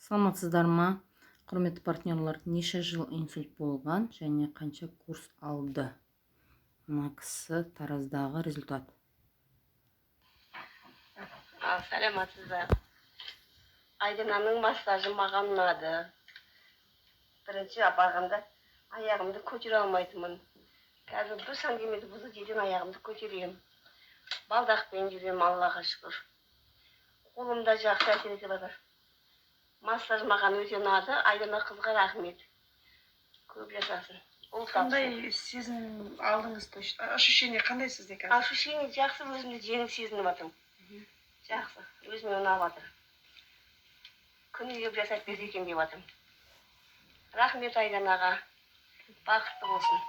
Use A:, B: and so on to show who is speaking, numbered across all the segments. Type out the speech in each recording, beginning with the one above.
A: Саламатсыздар ма? Құрметті партнерлар, неше жыл инсульт болған және қанша курс алды? Мына кісі Тараздағы результат.
B: Саламатсыздар. Айдананың массажы маған ұнады. Бірінші барғанда аяғымды көтере алмайтынмын. Қазір 1 сантиметр бұзы жерден аяғымды көтеремін. Балдақпен жүремін, Аллаға шүкір. Қолымда жақсы әсер етіп жатыр. Массаж маған өте ұнады. Айдана қызға рахмет. Көп жасасын.
C: Қандай сезім алдыңыз? Ощущение қандай сізде қазір?
B: Ощущение жақсы, өзімді жеңіл сезініп жатырмын. Жақсы, өзіме ұнап жатыр. Күніге жасап берсе екен деп жатырмын. Рахмет Айданаға. Бақытты болсын.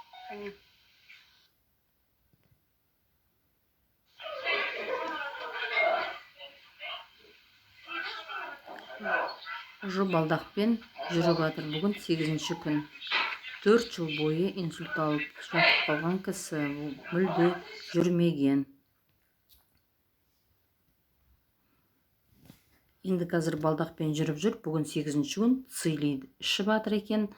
A: Уже балдақпен жүріп жатыр. Бүгін 8-ші күн. 4 жыл бойы инсульт алып жатып қалған кісі мүлде жүрмеген. Енді қазір балдақпен жүріп жүр. Бүгін 8-ші күн. Цилий ішіп жатыр екен.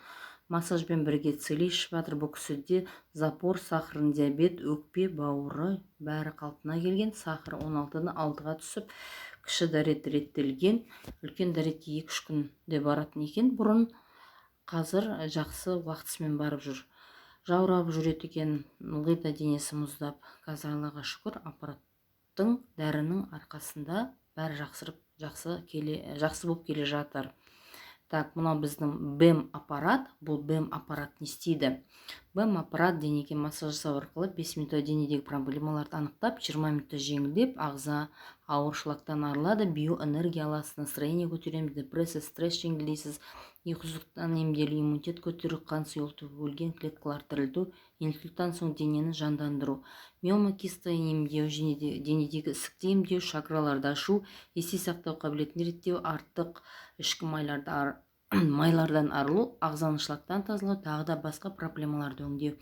A: Массажбен бірге цилий ішіп жатыр. Бұл кісіде запор, сахарный диабет, өкпе, бауыры бәрі қалпына келген. Сахар 16-дан 6-ға түсіп, кіші дәрет реттелген. Үлкен дәретке 2-3 күнде баратын екен бұрын. Қазір жақсы уақытысымен барып жүр. Жаурап жүреді екен, ылғи да денесі мұздап. Қазір Аллаға шүкір, аппараттың дәрінің арқасында бәрі жақсы болып келе жатыр. Так, мынау біздің БЭМ аппарат. Бұл БЭМ аппарат не істейді? БЭМ аппарат денеге массаж жасау арқылы 5 минутта денедегі проблемаларды анықтап, 20 минутта жеңілдеп, ағза ауыршылықтан арылады, биоэнергия аласыз, настроение көтереміз, депрессия, стресс жеңілдейсіз, ұйқысыздықтан емделу, иммунитет көтеру, қан сұйылту, өлген клеткалар тірілту, инсульттан соң денені жандандыру, миома-киста емдеу, денедегі ісікті емдеу, шакраларды ашу, есте сақтау қабілетін реттеу, артық ішкі майлардан арылу, ағзаны тазалау, тағы да басқа проблемаларды өңдеу.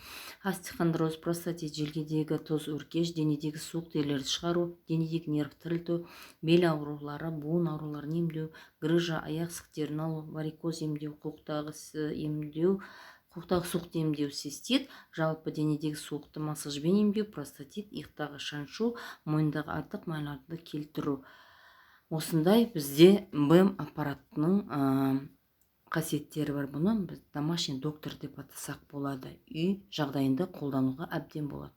A: Остеохондроз, простатит, желкедегі тоз өркеш, денедегі суық терілерді шығару, денедегі нерв тірілту, бел аурулары, буын ауруларын емдеу, грыжа, аяқ сықтерін алу, варикоз емдеу, қуықтағы суықты емдеу, цистит, жалпы денедегі суықты массажбен емдеу, простатит, иықтағы шаншу, мойындағы артық майларды келтіру. Осындай бізде БЭМ аппаратының қасиеттері бар. Бұны біз домашний доктор деп атасақ болады. Үй жағдайында қолдануға әбден болады.